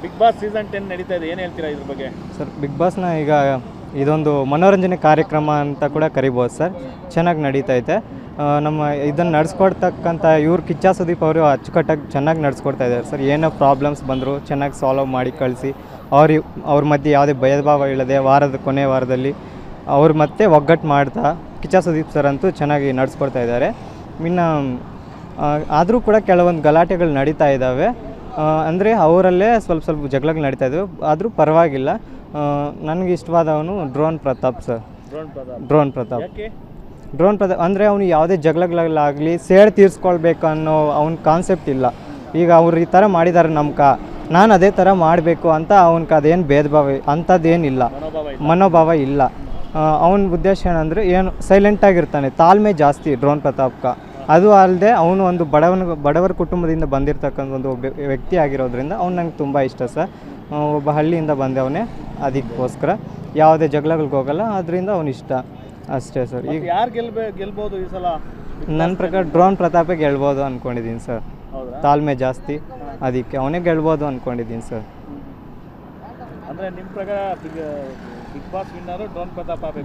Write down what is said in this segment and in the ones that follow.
Big boss season 10 ನಡೀತಾ ಇದೆ, ಏನು ಹೇಳ್ತೀರಾ ಇದ್ರ ಬಗ್ಗೆ? ಸರ್, ಬಿಗ್ ಬಾಸ್ನ ಈಗ ಇದೊಂದು ಮನೋರಂಜನೆ ಕಾರ್ಯಕ್ರಮ ಅಂತ ಕೂಡ ಕರಿಬೋದು ಸರ್. ಚೆನ್ನಾಗಿ ನಡೀತೈತೆ. ನಮ್ಮ ಇದನ್ನು ನಡೆಸ್ಕೊಡ್ತಕ್ಕಂಥ ಇವ್ರು ಕಿಚ್ಚ ಸುದೀಪ್ ಅವರು ಅಚ್ಚುಕಟ್ಟಾಗಿ ಚೆನ್ನಾಗಿ ನಡೆಸ್ಕೊಡ್ತಾ ಇದ್ದಾರೆ ಸರ್. ಏನೋ ಪ್ರಾಬ್ಲಮ್ಸ್ ಬಂದರೂ ಚೆನ್ನಾಗಿ ಸಾಲ್ವ್ ಮಾಡಿ ಕಳಿಸಿ ಅವ್ರ ಮಧ್ಯೆ ಯಾವುದೇ ಭೇದ ಭಾವ ಇಲ್ಲದೆ ಕೊನೆ ವಾರದಲ್ಲಿ ಅವ್ರು ಮತ್ತೆ ಒಗ್ಗಟ್ಟು ಮಾಡ್ತಾ ಕಿಚ್ಚ ಸುದೀಪ್ ಸರ್ ಅಂತೂ ಚೆನ್ನಾಗಿ ನಡೆಸ್ಕೊಡ್ತಾ ಇದ್ದಾರೆ. ಇನ್ನು ಆದರೂ ಕೂಡ ಕೆಲವೊಂದು ಗಲಾಟೆಗಳು ನಡೀತಾ ಇದ್ದಾವೆ. ಅಂದರೆ ಅವರಲ್ಲೇ ಸ್ವಲ್ಪ ಜಗಳಗಳು ನಡೀತಾ ಇದ್ದವು, ಆದರೂ ಪರವಾಗಿಲ್ಲ. ನನಗೆ ಇಷ್ಟವಾದವನು drone Pratap sir. Drone Pratap ಅಂದರೆ ಅವನು ಯಾವುದೇ ಜಗಳಗಳಾಗಲಿ ಸೇಡ್ ತೀರಿಸ್ಕೊಳ್ಬೇಕು ಅನ್ನೋ ಅವನ ಕಾನ್ಸೆಪ್ಟ್ ಇಲ್ಲ. ಈಗ ಅವ್ರು ಈ ಥರ ಮಾಡಿದ್ದಾರೆ ನಾನು ಅದೇ ಥರ ಮಾಡಬೇಕು ಅಂತ ಅವನಿಗೆ ಅದೇನು ಭೇದ ಭಾವ ಅಂಥದ್ದೇನಿಲ್ಲ, ಮನೋಭಾವ ಇಲ್ಲ. ಅವನ ಉದ್ದೇಶ ಏನಂದರೆ ಏನು ಸೈಲೆಂಟಾಗಿರ್ತಾನೆ, ತಾಳ್ಮೆ ಜಾಸ್ತಿ ಡ್ರೋನ್ ಪ್ರತಾಪ್ಕ. ಅದು ಅಲ್ಲದೆ ಅವನು ಒಂದು ಬಡವರ ಕುಟುಂಬದಿಂದ ಬಂದಿರತಕ್ಕಂಥ ಒಂದು ವ್ಯಕ್ತಿ ಆಗಿರೋದ್ರಿಂದ ಅವ್ನು ನಂಗೆ ತುಂಬ ಇಷ್ಟ ಸರ್. ಒಬ್ಬ ಹಳ್ಳಿಯಿಂದ ಬಂದವನೇ, ಅದಕ್ಕೋಸ್ಕರ ಯಾವುದೇ ಜಗಳಗಳಿಗೆ ಹೋಗಲ್ಲ, ಅದರಿಂದ ಅವನು ಇಷ್ಟ ಅಷ್ಟೇ ಸರ್. ಈಗ ಯಾರು ಗೆಲ್ಬೋದು ಈ ಸಲ? ನನ್ನ ಪ್ರಕಾರ ಡ್ರೋನ್ ಪ್ರತಾಪೇ ಗೆಲ್ಬೋದು ಅಂದ್ಕೊಂಡಿದ್ದೀನಿ ಸರ್. ತಾಳ್ಮೆ ಜಾಸ್ತಿ, ಅದಕ್ಕೆ ಅವನೇ ಗೆಲ್ಬೋದು ಅಂದ್ಕೊಂಡಿದ್ದೀನಿ ಸರ್. ಅಂದರೆ ನಿಮ್ಮ ಪ್ರಕಾರ big boss winner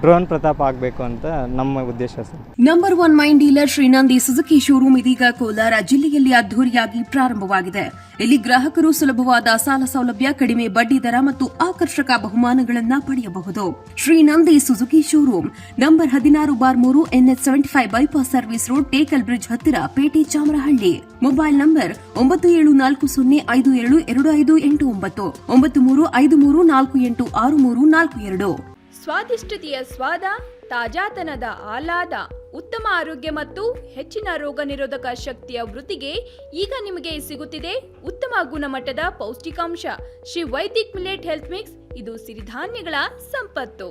drone Pratap ಆಗಬೇಕು ಅಂತ ನಮ್ಮ ಉದ್ದೇಶ sir. Number 1 main dealer Srinandi Suzuki showroom ಇದೀಗ ಕೋಲಾರ ಜಿಲ್ಲೆಯಲ್ಲಿ ಅದ್ದೂರಿಯಾಗಿ ಪ್ರಾರಂಭವಾಗಿದೆ. ಇಲ್ಲಿ ಗ್ರಾಹಕರು ಸುಲಭವಾದ ಸಾಲ ಸೌಲಭ್ಯ, ಕಡಿಮೆ ಬಡ್ಡಿ ದರ ಮತ್ತು ಆಕರ್ಷಕ ಬಹುಮಾನಗಳನ್ನು ಪಡೆಯಬಹುದು. Srinandi Suzuki showroom number 16/3 NH 75 bypass service road, Tekal bridge ಹತ್ತಿರ, ಪೇಟೆ, ಚಾಮರಹಳ್ಳಿ. Mobile number 9740572589 9353486342. ಸ್ವಾದಿಷ್ಟತೆಯ ಸ್ವಾದ, ತಾಜಾತನದ ಆಹ್ಲಾದ, ಉತ್ತಮ ಆರೋಗ್ಯ ಮತ್ತು ಹೆಚ್ಚಿನ ರೋಗ ನಿರೋಧಕ ಶಕ್ತಿಯ ವೃದ್ಧಿಗೆ ಈಗ ನಿಮಗೆ ಸಿಗುತ್ತಿದೆ ಉತ್ತಮ ಗುಣಮಟ್ಟದ ಪೌಷ್ಟಿಕಾಂಶ Shri Vaidik millet health mix. ಇದು ಸಿರಿಧಾನ್ಯಗಳ ಸಂಪತ್ತು.